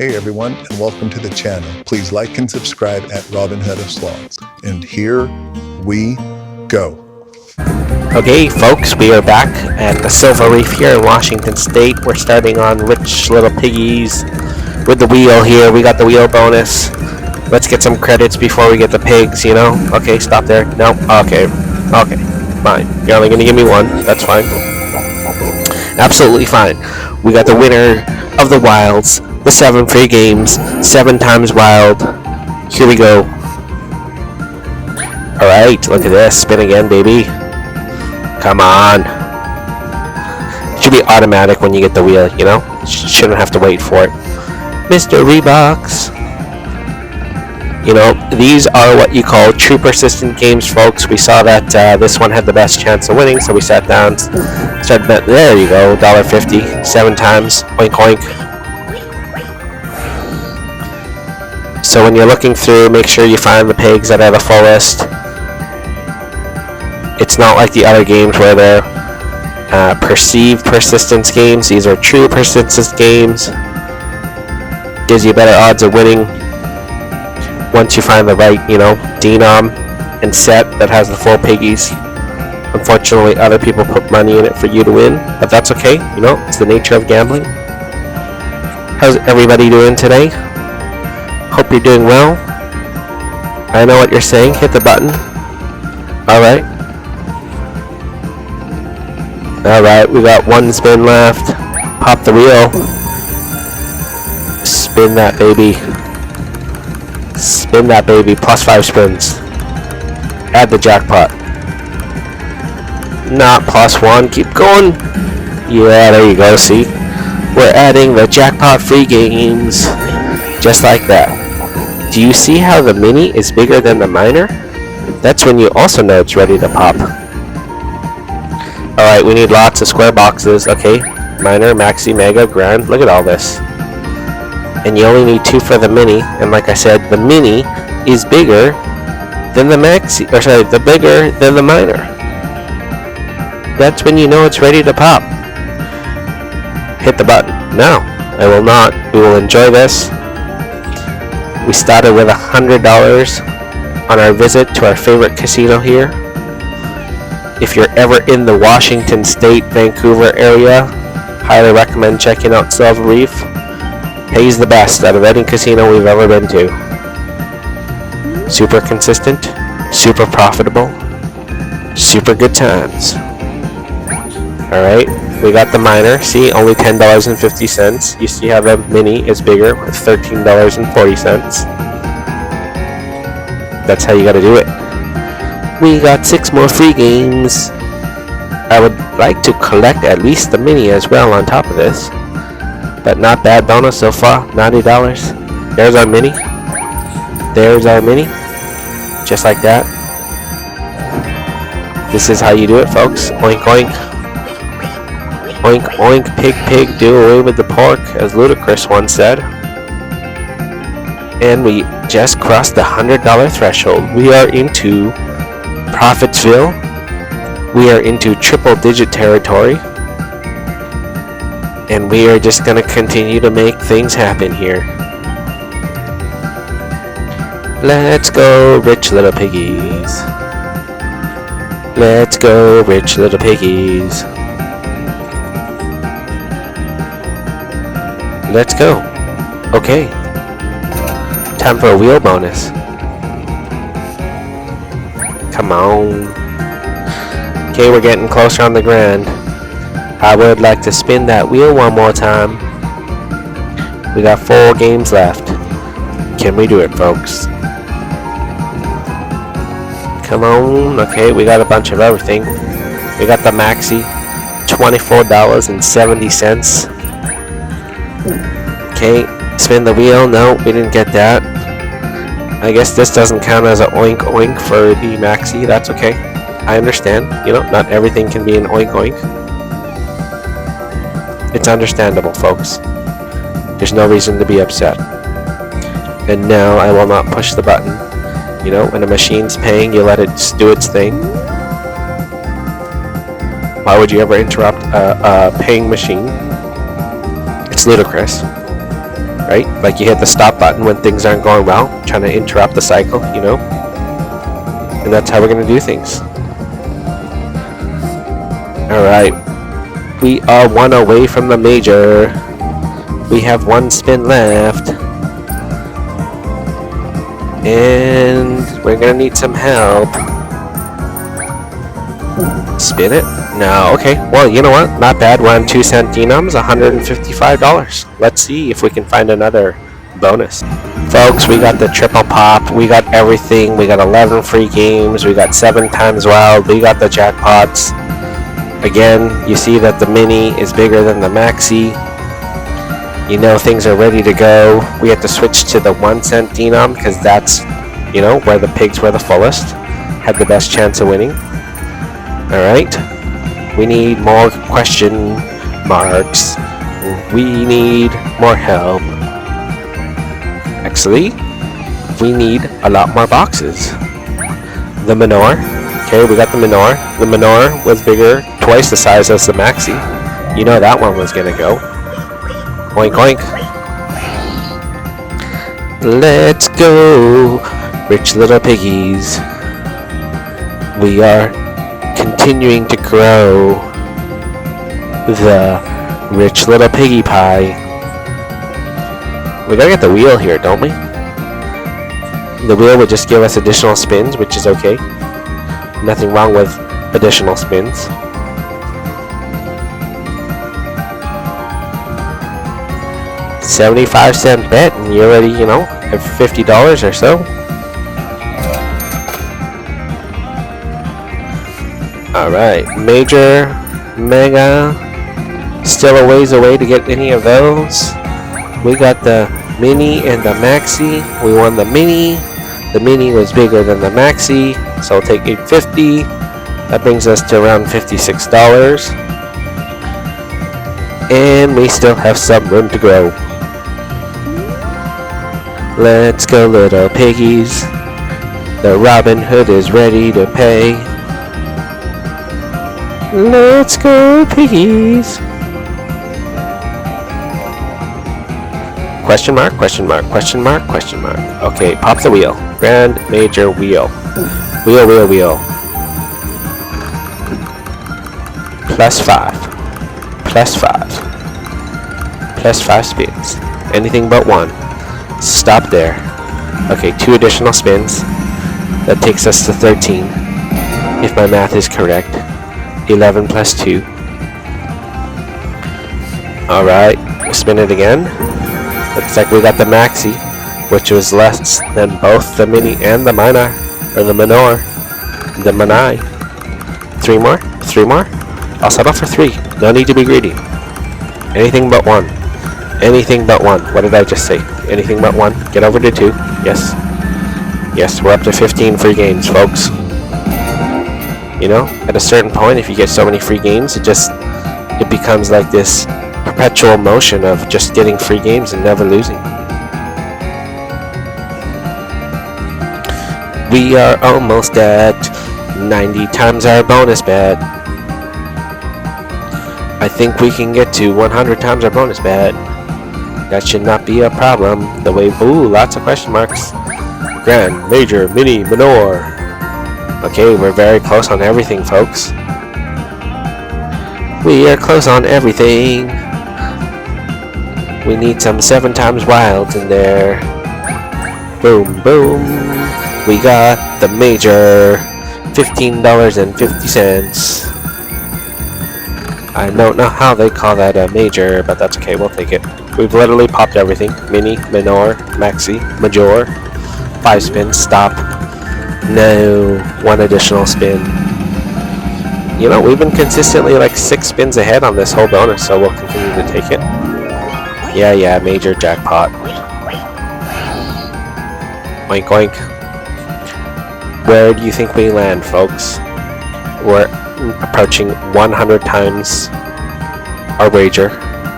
Hey everyone, and welcome to the channel. Please like and subscribe at Robin Hood of Slots. And here we go. Okay, folks, we are back at the Silver Reef here in Washington State. We're starting on Rich Little Piggies with the wheel here. We got the wheel bonus. Let's get some credits before we get the pigs, you know? Okay, stop there. No, okay, fine. You're only gonna give me one. That's fine. Absolutely fine. We got the winner of the wilds, the 7 free games, 7 times wild. Here we go. Alright, look at this. Spin again, baby. Come on. It should be automatic when you get the wheel, you know? Shouldn't have to wait for it. Mr. Reeboks. You know, these are what you call true persistent games, folks. We saw that this one had the best chance of winning, so we sat down, started betting. There you go, $1.50, 7 times, oink oink. So when you're looking through, make sure you find the pigs that are the fullest. It's not like the other games where they're perceived persistence games. These are true persistence games. Gives you better odds of winning once you find the right, you know, denom and set that has the full piggies. Unfortunately, other people put money in it for you to win, but that's okay. You know, it's the nature of gambling. How's everybody doing today? Hope you're doing well. I know what you're saying. Hit the button. Alright. Alright, we got 1 spin left. Pop the wheel. Spin that baby. Spin that baby. Plus 5 spins. Add the jackpot. Not plus 1. Keep going. Yeah, there you go. See? We're adding the jackpot free games. Just like that. Do you see how the mini is bigger than the minor? That's when you also know it's ready to pop. Alright, we need lots of square boxes. Okay. Minor, maxi, mega, grand. Look at all this. And you only need 2 for the mini. And like I said, the mini is bigger than the maxi. Or sorry, the bigger than the minor. That's when you know it's ready to pop. Hit the button. No, I will not. We will enjoy this. We started with $100 on our visit to our favorite casino here. If you're ever in the Washington State, Vancouver area, highly recommend checking out Silver Reef. Pays the best out of any casino we've ever been to. Super consistent, super profitable, super good times. Alright, we got the minor. See, only $10.50. You see how the mini is bigger with $13.40. That's how you gotta do it. We got 6 more free games. I would like to collect at least the mini as well on top of this. But not bad bonus so far, $90. There's our mini. There's our mini. Just like that. This is how you do it, folks. Oink oink. Oink oink, pig pig, do away with the pork, as Ludacris once said. And we just crossed the $100 threshold. We are into Profitsville. We are into triple digit territory. And we are just going to continue to make things happen here. Let's go, rich little piggies. Let's go, rich little piggies. Let's go. Okay. Time for a wheel bonus. Come on. Okay, we're getting closer on the grand. I would like to spin that wheel one more time. We got 4 games left. Can we do it, folks? Come on. Okay, we got a bunch of everything. We got the maxi, $24.70. Okay, spin the wheel. No, we didn't get that. I guess this doesn't count as an oink oink for the maxi. That's okay. I understand. You know, not everything can be an oink oink. It's understandable, folks. There's no reason to be upset. And now I will not push the button. You know, when a machine's paying, you let it do its thing. Why would you ever interrupt a paying machine? It's ludicrous. right? Like you hit the stop button when things aren't going well, trying to interrupt the cycle, you know? And that's how we're gonna do things. Alright. We are one away from the major. We have one spin left. And we're gonna need some help. Spin it? No, okay. Well, you know what? Not bad. We're on 2 centimos, $155. Let's see if we can find another bonus. Folks, we got the triple pop. We got everything. We got 11 free games. We got 7 times wild. We got the jackpots. Again, you see that the mini is bigger than the maxi. You know things are ready to go. We have to switch to the 1 cent denom because that's, you know, where the pigs were the fullest. Had the best chance of winning. Alright. We need more question marks. We need more help. Actually, we need a lot more boxes. The Manor. Okay, we got the Manor. The Manor was bigger, twice the size as the Maxi. You know that one was gonna go. Oink oink. Let's go, rich little piggies. We are continuing to grow the rich little piggy pie. We gotta get the wheel here, don't we? The wheel would just give us additional spins, which is okay. Nothing wrong with additional spins. $0.75 bet, and you already, you know, have $50 or so. Alright, major, mega, still a ways away to get any of those. We got the mini and the maxi. We won the mini. The mini was bigger than the maxi, so I'll take $8.50. That brings us to around $56. And we still have some room to grow. Let's go, little piggies. The Robin Hood is ready to pay. Let's go, piggies. Question mark, question mark, question mark, question mark. Okay, pop the wheel. Grand major wheel. Wheel, wheel, wheel. +5. +5. +5 spins. Anything but 1. Stop there. Okay, 2 additional spins. That takes us to 13. If my math is correct. 11 plus 2. Alright, spin it again. Looks like we got the maxi, which was less than both the mini and the minor, or the minor, the manai. 3 more? 3 more? I'll settle for 3. No need to be greedy. Anything but 1. Anything but 1. What did I just say? Anything but 1. Get over to 2. Yes. Yes, we're up to 15 free games, folks. You know, at a certain point, if you get so many free games, it becomes like this perpetual motion of just getting free games and never losing. We are almost at 90 times our bonus bet. I think we can get to 100 times our bonus bet. That should not be a problem. The way, ooh, lots of question marks. Grand, major, mini, minor. Okay, we're very close on everything, folks. We are close on everything. We need some 7 times wilds in there. Boom, boom. We got the major. $15.50. I don't know how they call that a major, but that's okay, we'll take it. We've literally popped everything. Mini, minor, maxi, major. 5 spins, stop. No, 1 additional spin. You know, we've been consistently like 6 spins ahead on this whole bonus, so we'll continue to take it. Yeah, major jackpot. Oink oink. Where do you think we land, folks? We're approaching 100 times our wager,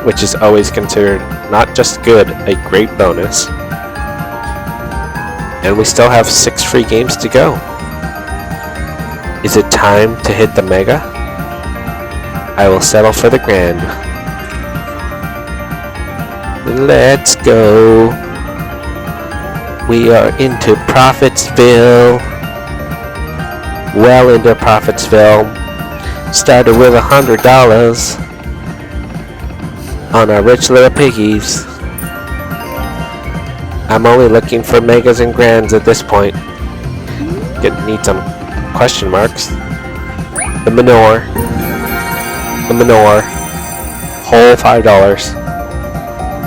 which is always considered not just good, a great bonus. And we still have 6 free games to go. Is it time to hit the mega? I will settle for the grand. Let's go. We are into Profitsville. Well into Profitsville. Started with $100 on our rich little piggies. I'm only looking for megas and grands at this point. Need some question marks. The manure. Whole $5.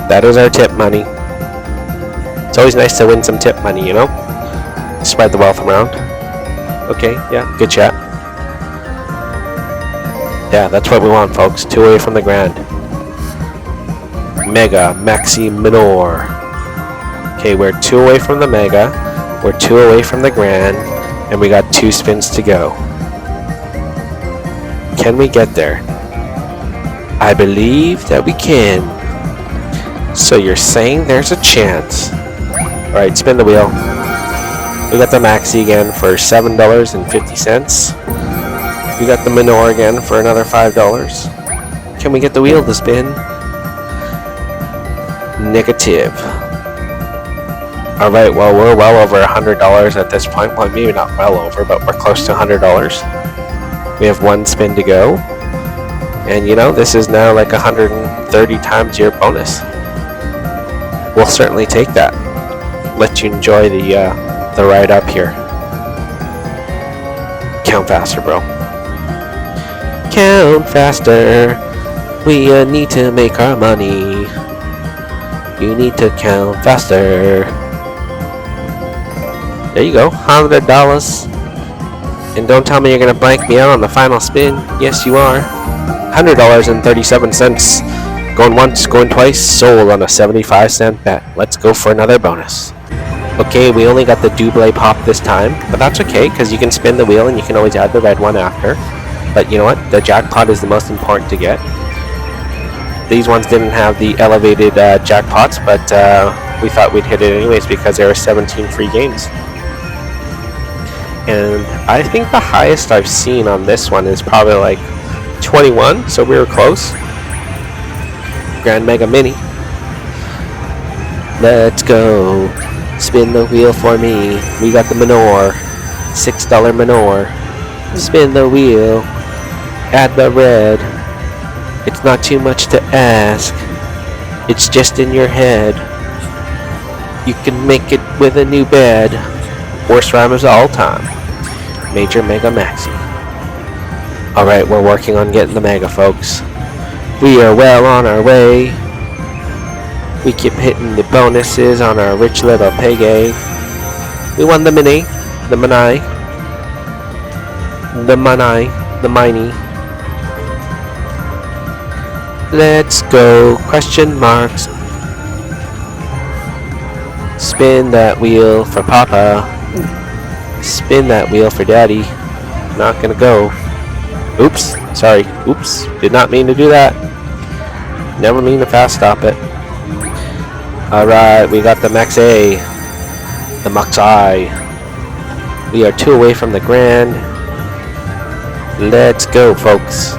That is our tip money. It's always nice to win some tip money, you know? Spread the wealth around. Okay, yeah, good chat. Yeah, that's what we want, folks. 2 away from the grand. Mega, maxi, minor. Okay, we're 2 away from the mega. We're 2 away from the grand. And we got 2 spins to go. Can we get there? I believe that we can. So you're saying there's a chance. Alright, spin the wheel. We got the maxi again for $7.50. We got the minor again for another $5. Can we get the wheel to spin? Negative. Alright, well, we're well over $100 at this point. Well, maybe not well over, but we're close to $100. We have 1 spin to go. And you know, this is now like 130 times your bonus. We'll certainly take that. Let you enjoy the ride up here. Count faster, bro. Count faster. We need to make our money. You need to count faster. There you go, $100. And don't tell me you're gonna blank me out on the final spin. Yes, you are. $100.37. Going once, going twice, sold on a 75-cent bet. Let's go for another bonus. Okay, we only got the double pop this time, but that's okay, because you can spin the wheel and you can always add the red one after. But you know what? The jackpot is the most important to get. These ones didn't have the elevated jackpots, but we thought we'd hit it anyways because there were 17 free games. And I think the highest I've seen on this one is probably like 21, so we were close. Grand Mega Mini. Let's go. Spin the wheel for me. We got the minor. $6 minor. Spin the wheel. Add the red. It's not too much to ask. It's just in your head. You can make it with a new bed. Worst rhyme of all time. Major Mega Maxi. Alright, we're working on getting the mega, folks. We are well on our way. We keep hitting the bonuses on our rich little piggy. We won the mini, the mini, the mini. Let's go, question marks. Spin that wheel for Papa. Spin that wheel for Daddy. Not gonna go. Oops, sorry, oops, did not mean to do that. Never mean to fast stop it. Alright, we got the Max A. The Max I. We are 2 away from the grand. Let's go, folks.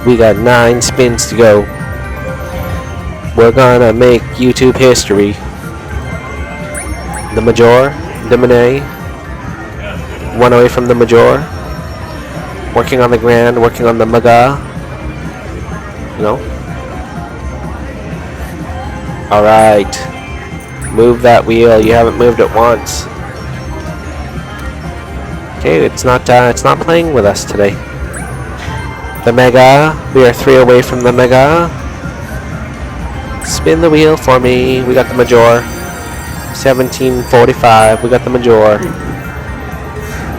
We got 9 spins to go. We're gonna make YouTube history. The Major, the Monet. 1 away from the Major. Working on the grand, working on the Mega. You know? Alright. Move that wheel. You haven't moved it once. Okay, it's not playing with us today. The Mega. We are 3 away from the Mega. Spin the wheel for me. We got the Major. 1745. We got the Major.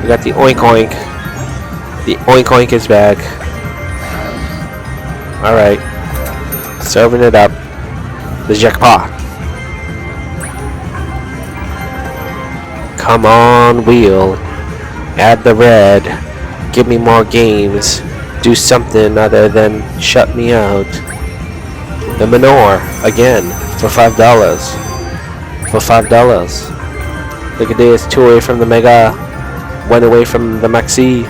We got the Oink Oink. The Oink Oink is back. Alright. Serving it up. The jackpot. Come on, wheel. Add the red. Give me more games. Do something other than shut me out. The minor again for $5. For $5. Look at this, 2 away from the Mega, 1 away from the Maxi.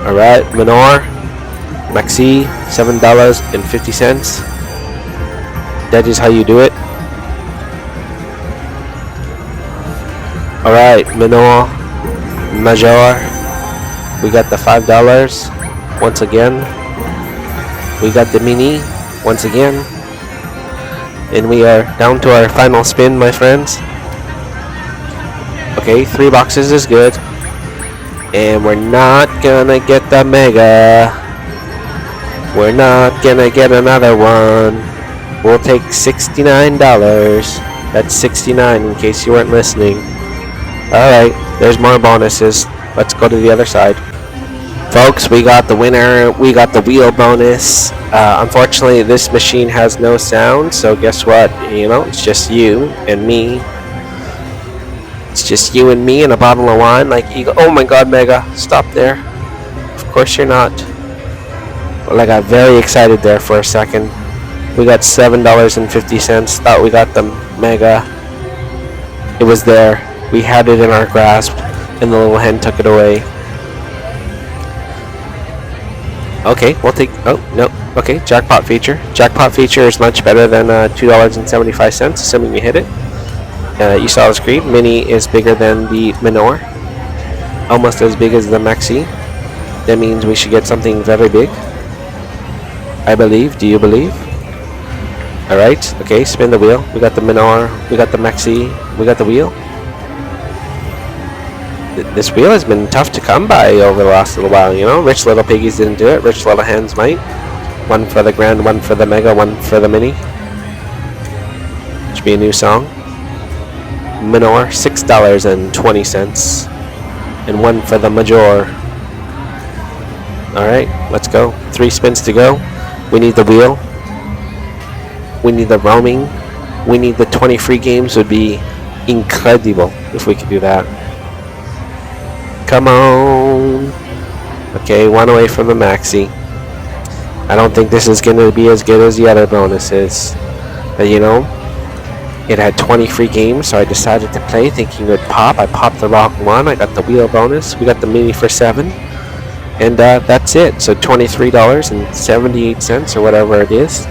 Alright, minor. Maxi, $7.50. That is how you do it. Alright, Minor, Major. We got the $5 once again. We got the mini once again. And we are down to our final spin, my friends. Okay, 3 boxes is good. And we're not gonna get the mega. We're not gonna get another one. We'll take $69. That's 69 in case you weren't listening. Alright, there's more bonuses. Let's go to the other side. Folks, we got the winner. We got the wheel bonus. Unfortunately, this machine has no sound, so guess what? You know, it's just you and me. It's just you and me and a bottle of wine. Like, you go, oh my god, Mega, stop there. Of course you're not. Well, I got very excited there for a second. We got $7.50. Thought we got the Mega. It was there. We had it in our grasp, and the little hen took it away. Okay, we'll take... Oh, no. Okay, jackpot feature. Jackpot feature is much better than $2.75, assuming you hit it. You saw the screen. Mini is bigger than the Minor. Almost as big as the Maxi. That means we should get something very big. I believe. Do you believe? Alright, okay, spin the wheel. We got the Minor. We got the Maxi. We got the wheel. This wheel has been tough to come by over the last little while, you know. Rich Little Piggies didn't do it. Rich Little Hens might. One for the grand, one for the mega, one for the mini. Should be a new song. Minor, $6.20. And one for the major. Alright, let's go. 3 spins to go. We need the wheel. We need the roaming. We need the 20 free games. Would be incredible if we could do that. Come on. Okay, 1 away from the Maxi. I don't think this is going to be as good as the other bonuses. But you know, it had 20 free games, so I decided to play thinking it would pop. I popped the wrong one. I got the wheel bonus. We got the mini for 7. And that's it. So $23.78 or whatever it is.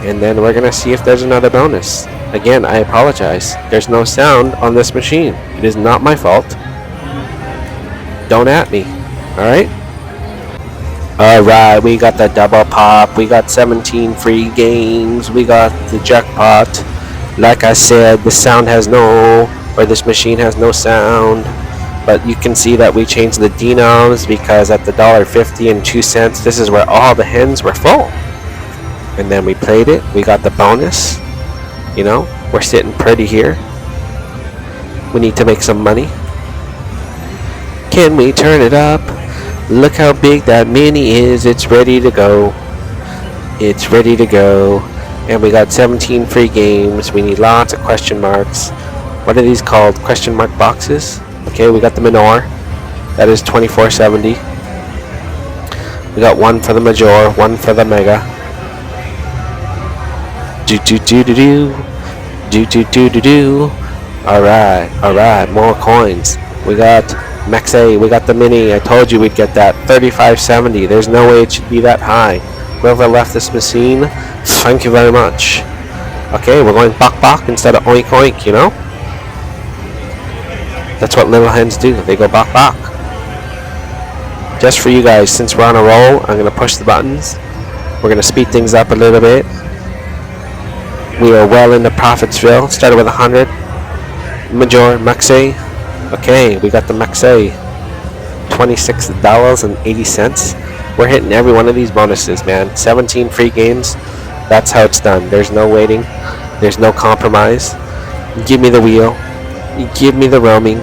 And then we're going to see if there's another bonus. Again, I apologize. There's no sound on this machine. It is not my fault. Don't at me. Alright? Alright, we got the double pop. We got 17 free games. We got the jackpot. Like I said, the sound has no, or this machine has no sound. But you can see that we changed the denoms because at the $1.50 and 2 cents, this is where all the hens were full. And then we played it. We got the bonus. You know, we're sitting pretty here. We need to make some money. Can we turn it up? Look how big that mini is. It's ready to go. It's ready to go. And we got 17 free games. We need lots of question marks. What are these called? Question mark boxes? Okay, we got the Minor. That is $24.70. We got 1 for the major, 1 for the mega. Do. Alright, more coins. We got Maxi, we got the mini. I told you we'd get that. $35.70. There's no way it should be that high. Whoever left this machine, thank you very much. Okay, we're going bok instead of oink oink, you know? That's what little hens do. They go bok. Just for you guys, since we're on a roll, I'm going to push the buttons. We're going to speed things up a little bit. We are well into Profitsville. Started with 100. Major, Maxi. Okay, we got the Maxi. $26.80. We're hitting every one of these bonuses, man. 17 free games. That's how it's done. There's no waiting. There's no compromise. Give me the wheel. Give me the roaming.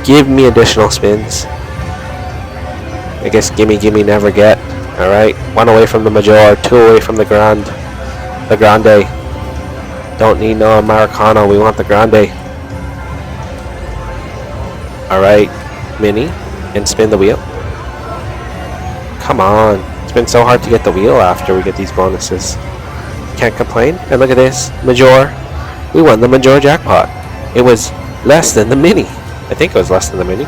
Give me additional spins. I guess gimme, never get. Alright. 1 away from the major. 2 away from the grande. The grande. Don't need no Americano. We want the grande. Alright. Mini. And spin the wheel. Come on. It's been so hard to get the wheel after we get these bonuses. Can't complain. And look at this. Major. We won the major jackpot. It was less than the mini. I think it was less than the mini.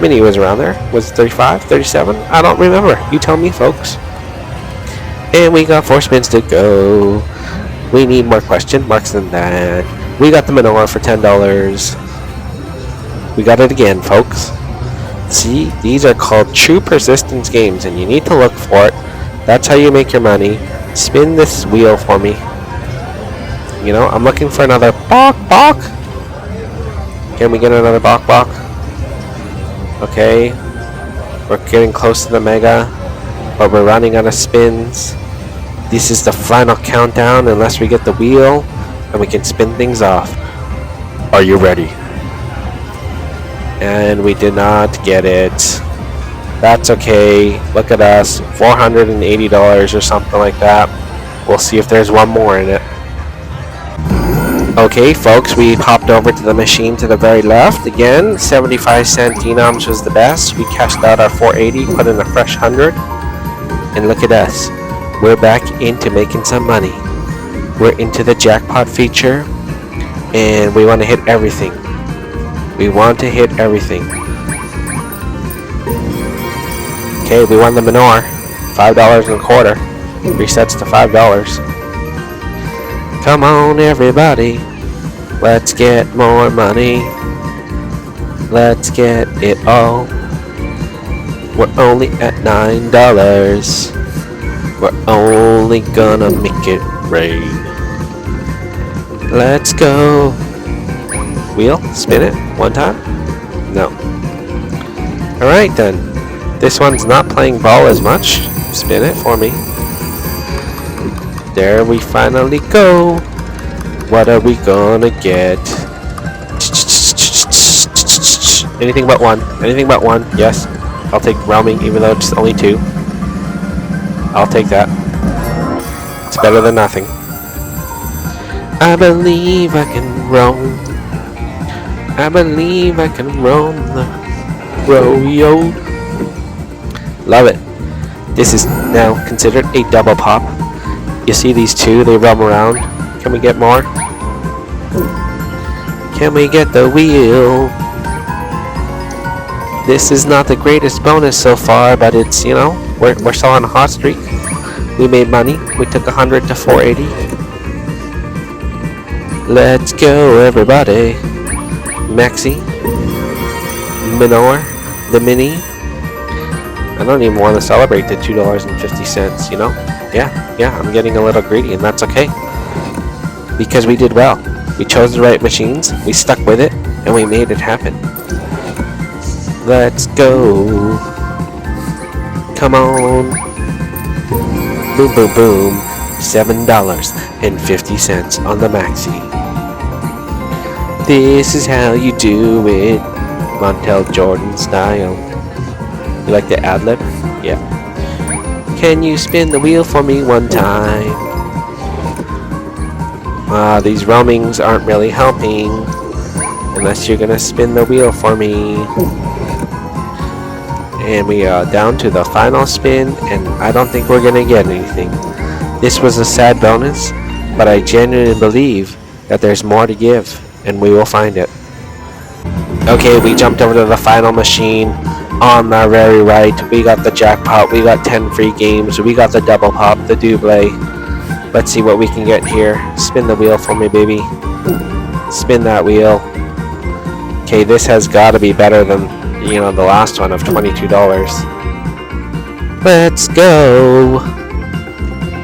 Mini was around there. Was it 35, 37? I don't remember. You tell me, folks. And we got 4 spins to go. We need more question marks than that. We got the menorah for $10. We got it again, folks. See, these are called true persistence games, and you need to look for it. That's how you make your money. Spin this wheel for me. You know, I'm looking for another bok. Can we get another bok? Okay. We're getting close to the mega, but we're running out of spins. This is the final countdown unless we get the wheel, and we can spin things off. Are you ready? And we did not get it. That's okay. Look at us. $480 or something like that. We'll see if there's one more in it. Okay, folks, we popped over to the machine to the very left. Again, 75-cent denoms was the best. We cashed out our 480, put in a fresh 100. And look at us. We're back into making some money. We're into the jackpot feature. And we want to hit everything. We want to hit everything. Okay, we won the menorah. $5.25. Resets to $5. Come on, everybody. Let's get more money. Let's get it all. We're only at $9. We're only gonna make it rain. Let's go. Wheel, spin it one time. No. Alright then. This one's not playing ball as much. Spin it for me. There we finally go. What are we gonna get? Anything but one. Anything but one. Yes. I'll take roaming even though it's only 2. I'll take that. It's better than nothing. I believe I can roam. I believe I can roam the rodeo. Love it. This is now considered a double pop. You see these 2, they roam around. Can we get more? Can we get the wheel? This is not the greatest bonus so far, but it's, you know, we're still on a hot streak. We made money. We took 100 to 480. Let's go, everybody. Maxi, menorah, the mini. I don't even want to celebrate the $2.50, you know? Yeah, I'm getting a little greedy, and that's okay. Because we did well. We chose the right machines, we stuck with it, and we made it happen. Let's go. Come on. Boom, boom, boom. $7.50 on the Maxi. This is how you do it, Montel Jordan style. You like the ad-lib? Yeah. Can you spin the wheel for me one time? These roamings aren't really helping unless you're gonna spin the wheel for me. And we are down to the final spin, and I don't think we're gonna get anything. This was a sad bonus, but I genuinely believe that there's more to give, and we will find it. Okay, we jumped over to the final machine. On the very right, we got the jackpot, we got 10 free games, we got the double pop, the double. Let's see what we can get here. Spin the wheel for me, baby. Spin that wheel. Okay, this has got to be better than, you know, the last one of $22. Let's go.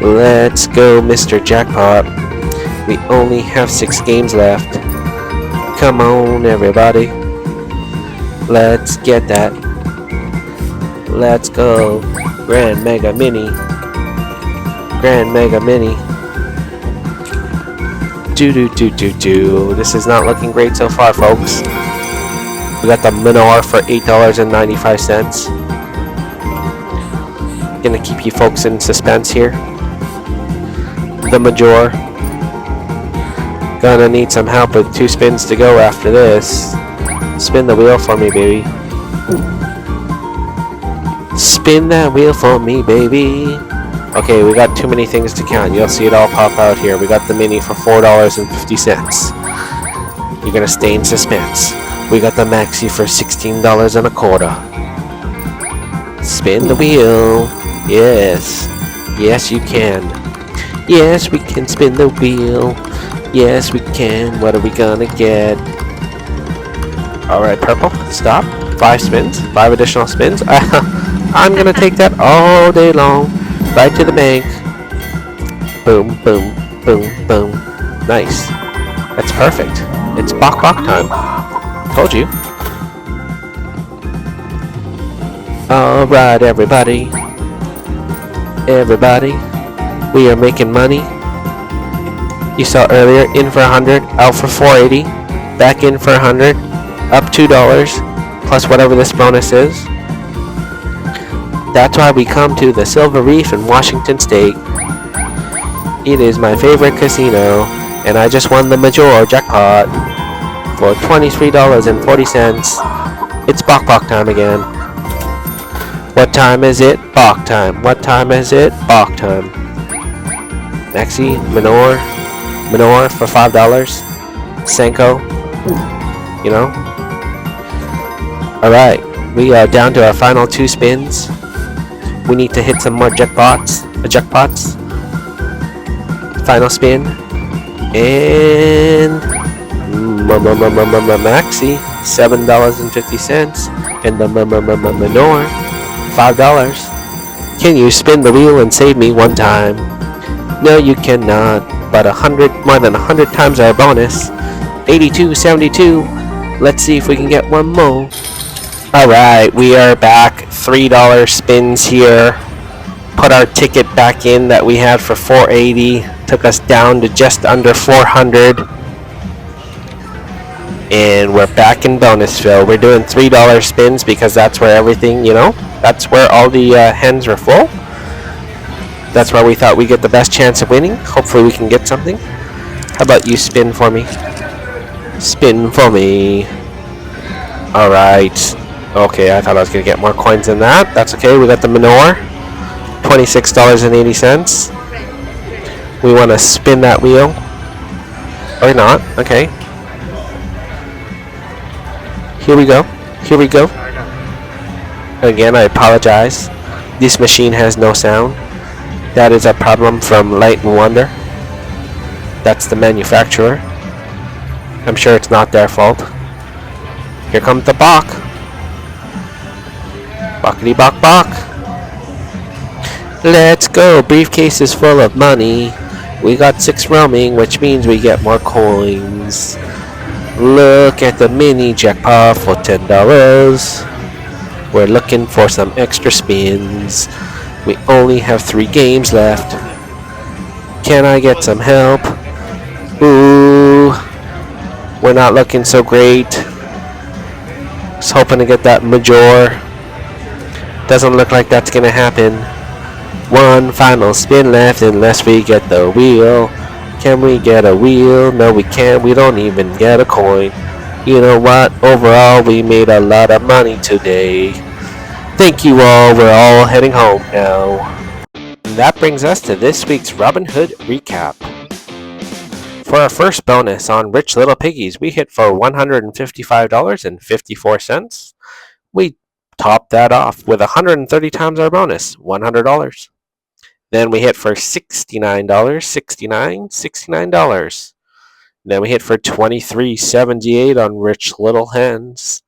Let's go, Mr. Jackpot. We only have 6 games left. Come on, everybody. Let's get that. Let's go. Grand Mega Mini. Grand Mega Mini. Do. This is not looking great so far, folks. We got the menorah for $8.95. Gonna keep you folks in suspense here. The Major. Gonna need some help with 2 spins to go after this. Spin the wheel for me, baby. Spin that wheel for me, baby. Okay, we got too many things to count. You'll see it all pop out here. We got the mini for $4.50. You're gonna stay in suspense. We got the maxi for $16.25. Spin the wheel. Yes. Yes, you can. Yes, we can spin the wheel. Yes, we can. What are we gonna get? Alright, purple. Stop. 5 spins. 5 additional spins. I'm gonna take that all day long. Right to the bank. Boom, boom, boom, boom. Nice. That's perfect. It's bok bok time. Told you. Alright, everybody. Everybody. We are making money. You saw earlier, in for 100, out for 480, back in for 100, up $2, plus whatever this bonus is. That's why we come to the Silver Reef in Washington State. It is my favorite casino, and I just won the Major jackpot for $23.40. It's bok bok time again. What time is it? Bok time. What time is it? Bok time. Maxi, Minor for $5. Senko, you know. Alright, we are down to our final 2 spins. We need to hit some more jackpots. Final spin. And Maxi, $7.50. And the Minor, $5. Can you spin the wheel and save me one time? No, you cannot. But more than 100 times our bonus. 82.72. Let's see if we can get one more. Alright, we are back. $3 spins here. Put our ticket back in that we had for 480. Took us down to just under 400. And we're back in Bonusville. We're doing $3 spins because that's where everything, that's where all the hens were full. That's where we thought we'd get the best chance of winning. Hopefully we can get something. How about you spin for me? Spin for me. Alright. Okay, I thought I was going to get more coins than that. That's okay. We got the Minor. $26.80. We want to spin that wheel. Or not. Okay. Here we go. Here we go. Again, I apologize. This machine has no sound. That is a problem from Light & Wonder. That's the manufacturer. I'm sure it's not their fault. Here comes the bok. Bockety bok bok. Let's go. Briefcase is full of money. We got 6 roaming, which means we get more coins. Look at the mini jackpot for $10. We're looking for some extra spins. We only have 3 games left. Can I get some help? Ooh. We're not looking so great. Just hoping to get that Major. Doesn't look like that's gonna happen. 1 final spin left unless we get the wheel. Can we get a wheel? No, we can't. We don't even get a coin. You know what? Overall, we made a lot of money today. Thank you all. We're all heading home now. And that brings us to this week's Robin Hood recap. For our first bonus on Rich Little Piggies, we hit for $155.54. We topped that off with 130 times our bonus, $100. Then we hit for $69, $69. Then we hit for $23.78 on Rich Little Hens.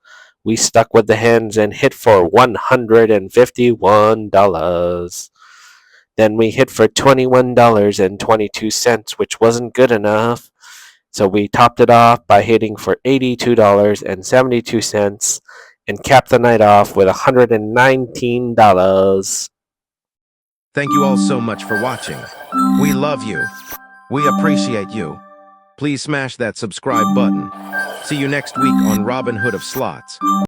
We stuck with the hens and hit for $151. Then we hit for $21.22, which wasn't good enough. So we topped it off by hitting for $82.72 and capped the night off with $119. Thank you all so much for watching. We love you. We appreciate you. Please smash that subscribe button. See you next week on Robin Hood of Slots.